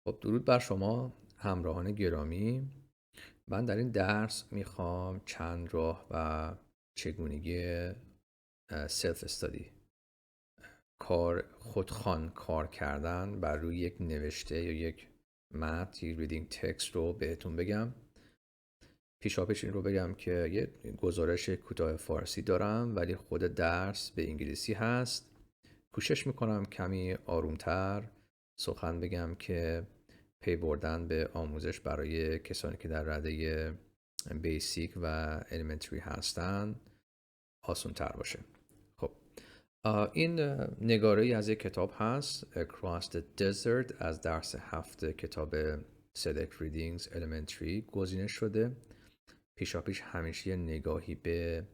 خب درود بر شما همراهان گرامی. من در این درس میخوام چند راه و چگونگی سلف استادی خودخوان کار کردن بر روی یک نوشته یا یک متن یک ریدینگ تکست رو بهتون بگم. پیشاپیش این رو بگم که یه گزارش کوتاه فارسی دارم ولی خود درس به انگلیسی هست. کوشش میکنم کمی آرومتر سخن بگم که پی بردن به آموزش برای کسانی که در رده بیسیک و الیمنتری هستن آسان تر باشه. خب این نگاره از یک کتاب هست Across the Desert از درس 7 کتاب Select Readings Elementary گزینه شده. پیشاپیش همیشه یه نگاهی به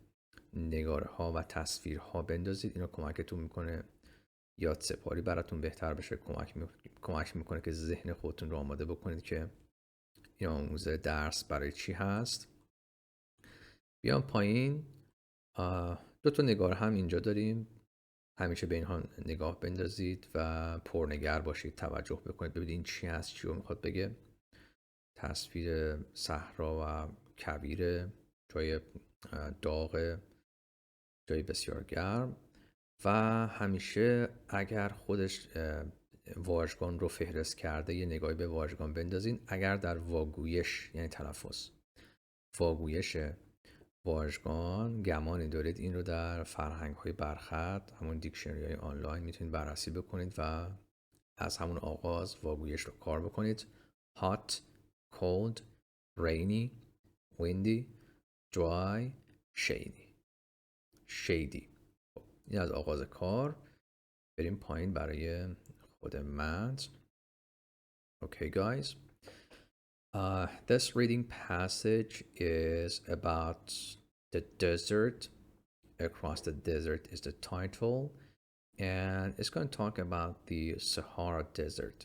نگاره ها و تصویرها بندازید. اینو کمکتون میکنه یاد سپاری براتون بهتر بشه. کمک میکنه که ذهن خودتون رو آماده بکنید که این آموزه درس برای چی هست. بیام پایین. دو تا نگار هم اینجا داریم. همیشه به اینها نگاه بندازید و پرنگر باشید، توجه بکنید ببینید این چی هست، چی رو میخواد بگه. تصویر صحرا و کویر، جای داغ، جای بسیار گرم. و همیشه اگر خودش واژگان رو فهرست کرده یه نگاهی به واژگان بندازین. اگر در واگویش یعنی تلفظ واگویش واژگان گمانی دارید این رو در فرهنگ های برخط همون دیکشنری های آنلاین میتونید بررسی بکنید و از همون آغاز واگویش رو کار بکنید. hot, cold, rainy, windy, dry, shady. این از آغاز کار. بریم پایین برای خود متن. Okay guys, this reading passage is about the desert. Across the Desert is the title, and it's going to talk about the Sahara Desert.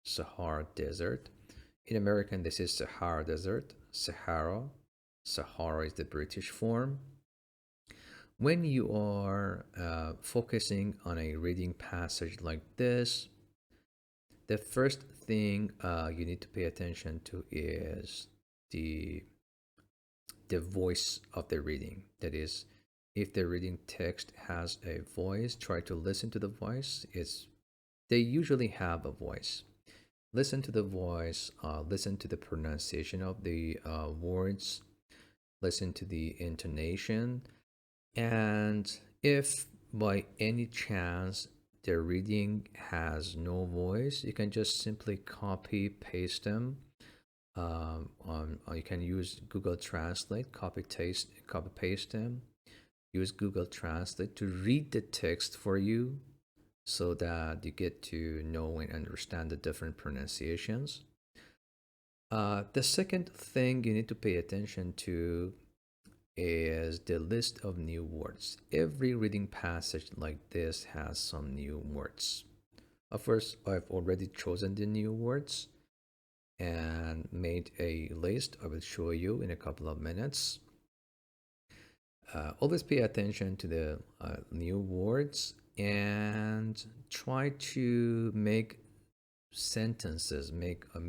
Sahara Desert. In American, this is Sahara Desert. Sahara is the British form. When you are focusing on a reading passage like this, the first thing you need to pay attention to is the voice of the reading. That is, if the reading text has a voice, try to listen to the voice. They usually have a voice. Listen to the voice, listen to the pronunciation of the words, listen to the intonation, and if by any chance the reading has no voice, you can just simply copy paste them. You can use Google Translate, copy paste them. Use Google Translate to read the text for you so that you get to know and understand the different pronunciations. The second thing you need to pay attention to is the list of new words. Every reading passage like this has some new words. Of course, I've already chosen the new words and made a list. I will show you in a couple of minutes. Always pay attention to the new words and try to make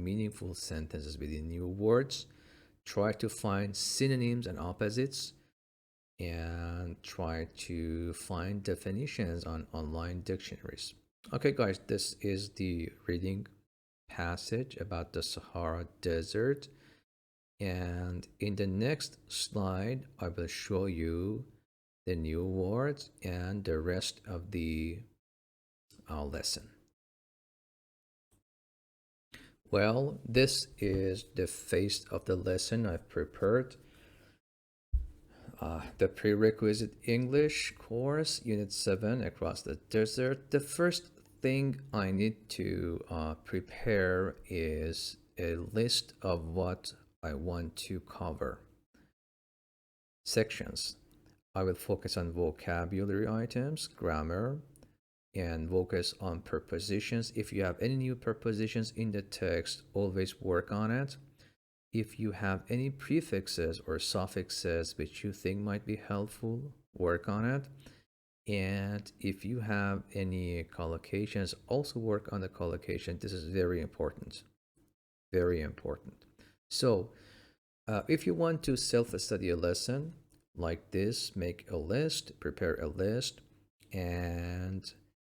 meaningful sentences with the new words. Try to find synonyms and opposites and try to find definitions on online dictionaries. Okay guys, this is the reading passage about the Sahara Desert, and in the next slide I will show you the new words and the rest of the lesson. Well, this is the face of the lesson I've prepared. The prerequisite English course, Unit 7, Across the Desert. The first thing I need to prepare is a list of what I want to cover. Sections. I will focus on vocabulary items, grammar, and focus on prepositions. If you have any new prepositions in the text, always work on it. If you have any prefixes or suffixes which you think might be helpful, work on it. And if you have any collocations, also work on the collocation. This is very important. Very important. So if you want to self-study a lesson like this, make a list, prepare a list, and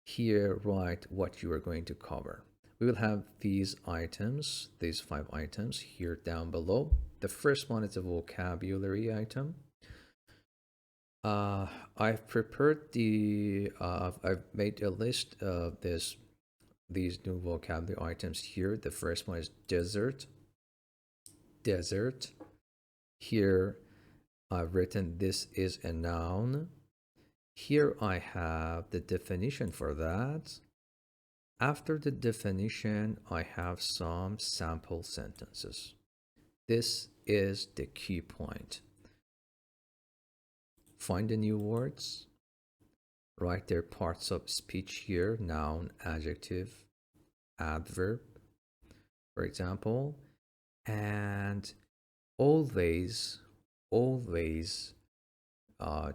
here write what you are going to cover. We will have these items, these 5 items here down below. The first one is a vocabulary item. I've prepared I've made a list of these new vocabulary items here. The first one is desert. Desert. Here I've written this is a noun. Here I have the definition for that. After the definition, I have some sample sentences. This is the key point. Find the new words. Write their parts of speech here, noun, adjective, adverb, for example. And always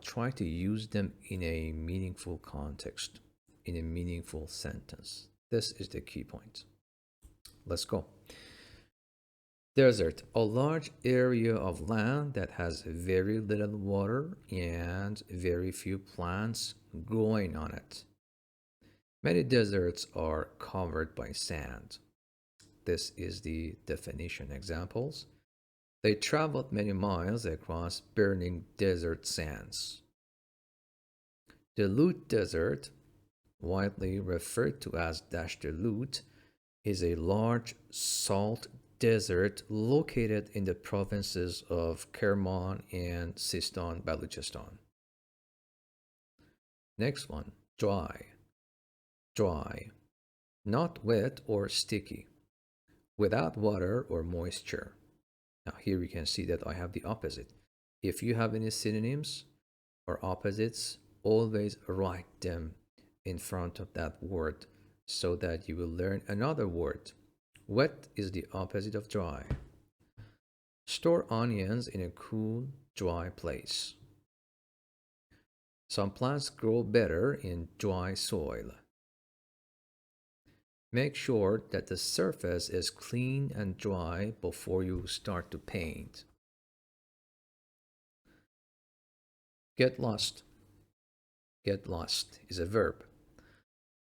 try to use them in a meaningful context, in a meaningful sentence. This is the key point. Let's go. Desert, a large area of land that has very little water and very few plants growing on it. Many deserts are covered by sand. This is the definition. Examples. They traveled many miles across burning desert sands. The Lut Desert, widely referred to as Dasht Lut, is a large salt desert located in the provinces of Kerman and Sistan, Balochistan. Next one, dry. Dry, not wet or sticky, without water or moisture. Now here you can see that I have the opposite. If you have any synonyms or opposites, always write them in front of that word so that you will learn another word. Wet is the opposite of dry. Store onions in a cool, dry place. Some plants grow better in dry soil. Make sure that the surface is clean and dry before you start to paint. Get lost. Get lost is a verb.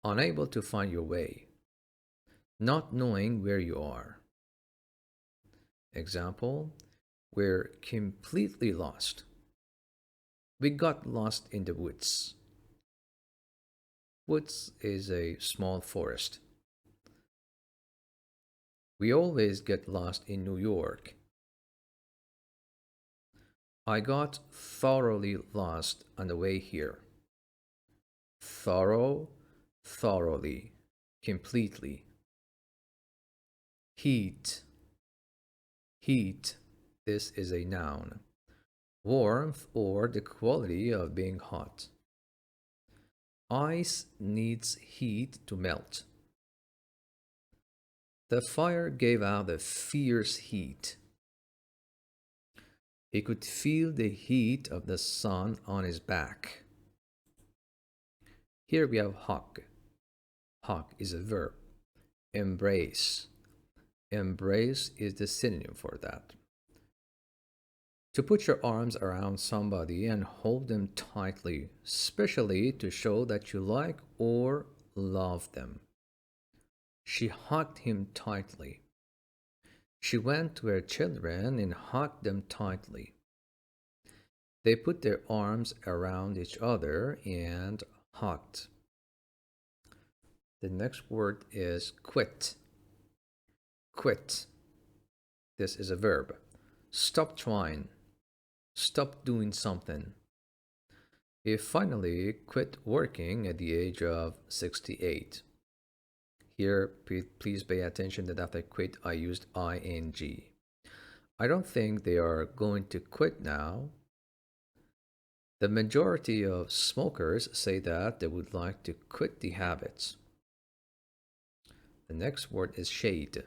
Unable to find your way. Not knowing where you are. Example, we're completely lost. We got lost in the woods. Woods is a small forest. We always get lost in New York. I got thoroughly lost on the way here. Thorough, thoroughly, completely. Heat. Heat. This is a noun. Warmth or the quality of being hot. Ice needs heat to melt. The fire gave out a fierce heat. He could feel the heat of the sun on his back. Here we have hug. Hug is a verb. Embrace. Embrace is the synonym for that. To put your arms around somebody and hold them tightly, especially to show that you like or love them. She hugged him tightly. She went to her children and hugged them tightly. They put their arms around each other and hugged. The next word is quit. Quit. This is a verb. Stop trying. Stop doing something. He finally quit working at the age of 68. Here, please pay attention that after quit, I used ing. I don't think they are going to quit now. The majority of smokers say that they would like to quit the habits. The next word is shade.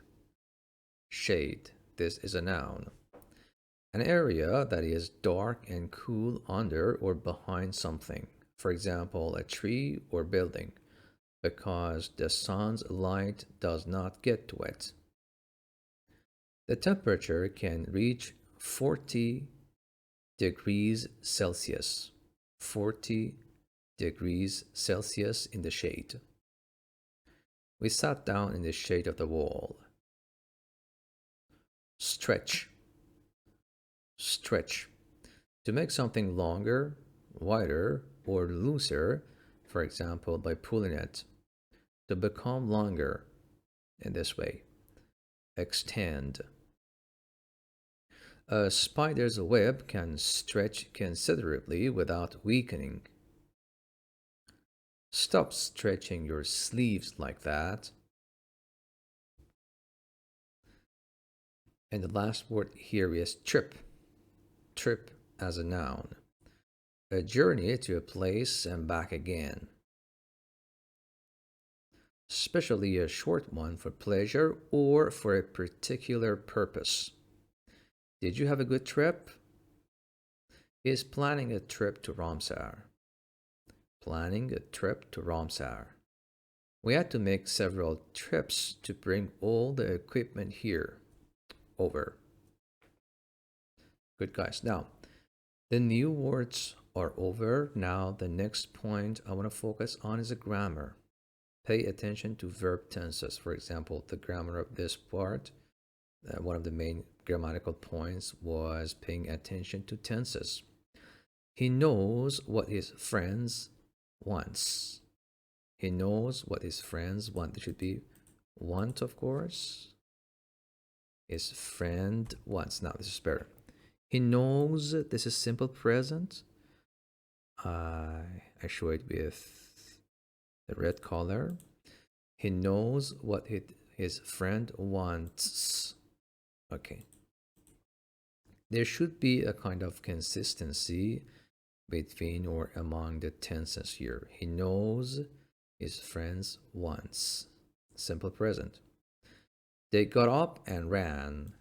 Shade. This is a noun. An area that is dark and cool under or behind something. For example, a tree or building, because the sun's light does not get to it. The temperature can reach 40 degrees Celsius. 40 degrees Celsius in the shade. We sat down in the shade of the wall. Stretch. Stretch. To make something longer, wider, or looser, for example, by pulling it. To become longer in this way. Extend. A spider's web can stretch considerably without weakening. Stop stretching your sleeves like that. And the last word here is trip. Trip as a noun. A journey to a place and back again. Especially a short one for pleasure or for a particular purpose. Did you have a good trip? Is planning a trip to Ramsar. Planning a trip to Ramsar. We had to make several trips to bring all the equipment here over. Good, guys. Now, the new words are over. Now, the next point I want to focus on is a grammar. Pay attention to verb tenses. For example, the grammar of this part, one of the main grammatical points was paying attention to tenses. He knows what his friends wants. He knows what his friends want. It should be want, of course. His friend wants. Now, this is better. He knows. This is simple present. I show it with the red color. He knows what his friend wants. Okay. There should be a kind of consistency between or among the tenses here. He knows his friends wants. Simple present. They got up and ran.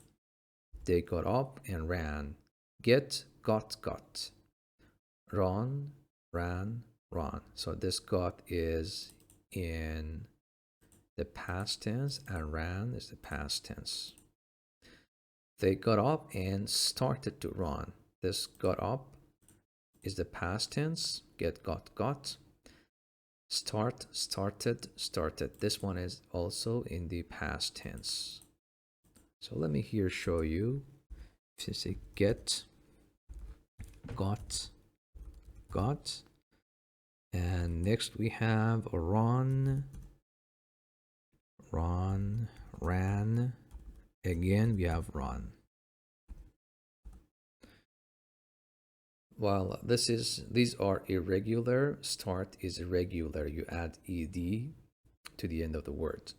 They got up and ran. Get, got. Run, ran, run. So this got is in the past tense and ran is the past tense. They got up and started to run. This got up is the past tense. Get, got. Start, started. This one is also in the past tense. So let me here show you. If you say get, got. And next we have run, ran. Again, we have run. While these are irregular, start is irregular. You add ed to the end of the word.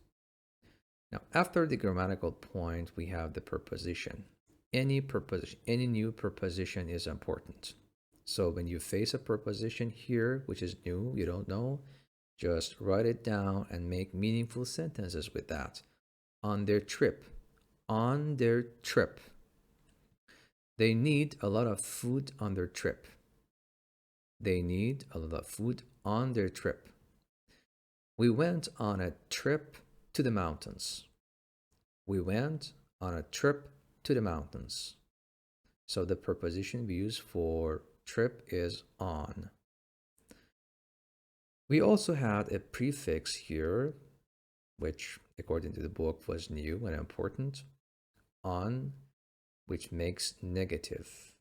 Now, after the grammatical point, we have the preposition. Any new preposition is important. So when you face a preposition here, which is new, you don't know, just write it down and make meaningful sentences with that. On their trip. On their trip. They need a lot of food on their trip. They need a lot of food on their trip. We went on a trip to the mountains. We went on a trip to the mountains. So the preposition we use for trip is on. We also had a prefix here, which according to the book was new and important. On, which makes negative.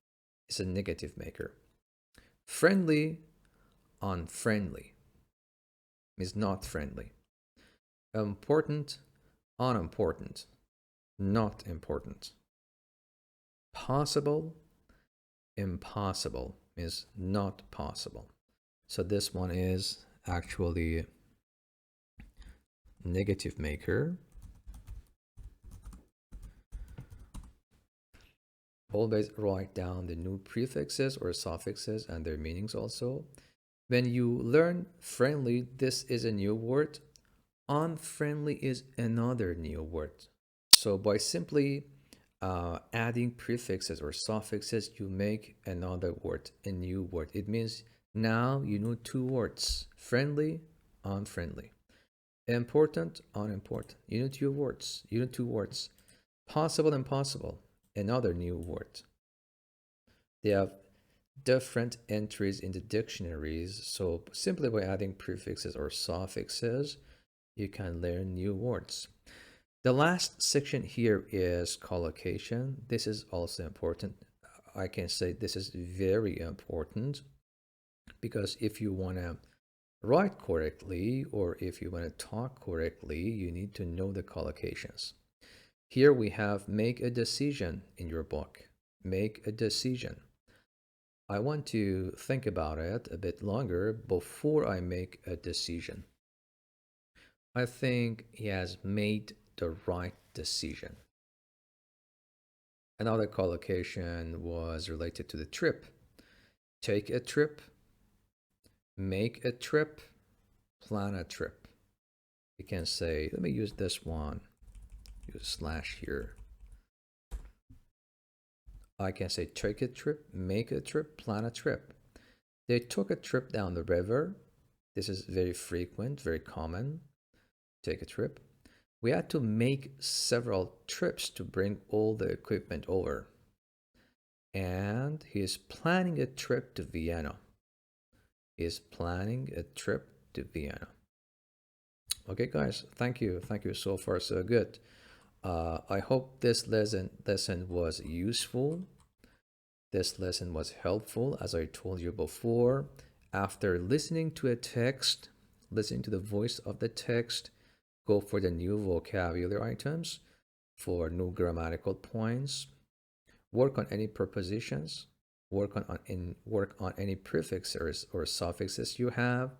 It's a negative maker. Friendly, unfriendly means not friendly. Important, unimportant, not important. Possible, impossible means not possible. So this one is actually negative maker. Always write down the new prefixes or suffixes and their meanings also. When you learn friendly, this is a new word. Unfriendly is another new word. So by simply adding prefixes or suffixes, you make another word, a new word. It means Now you know two words: friendly, unfriendly, important, unimportant. You know two words. You know two words: possible, impossible. Another new word. They have different entries in the dictionaries. So simply by adding prefixes or suffixes, you can learn new words. The last section here is collocation. This is also important. I can say this is very important because if you want to write correctly or if you want to talk correctly, you need to know the collocations. Here we have make a decision in your book. Make a decision. I want to think about it a bit longer before I make a decision. I think he has made the right decision. Another collocation was related to the trip. Take a trip, make a trip, plan a trip. You can say, let me use this one, use slash here. I can say take a trip, make a trip, plan a trip. They took a trip down the river. This is very frequent, very common. Take a trip. We had to make several trips to bring all the equipment over. And he is planning a trip to Vienna. He is planning a trip to Vienna. Okay, guys, thank you. Thank you so far, so good. I hope this lesson was useful. This lesson was helpful, as I told you before. After listening to a text, listening to the voice of the text, go for the new vocabulary items, for new grammatical points. Work on any prepositions. Work on any prefixes or suffixes you have,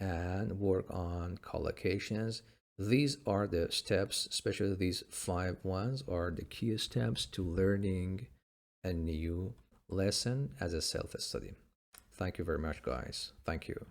and work on collocations. These are the steps, especially these 5 ones, are the key steps to learning a new lesson as a self-study. Thank you very much, guys. Thank you.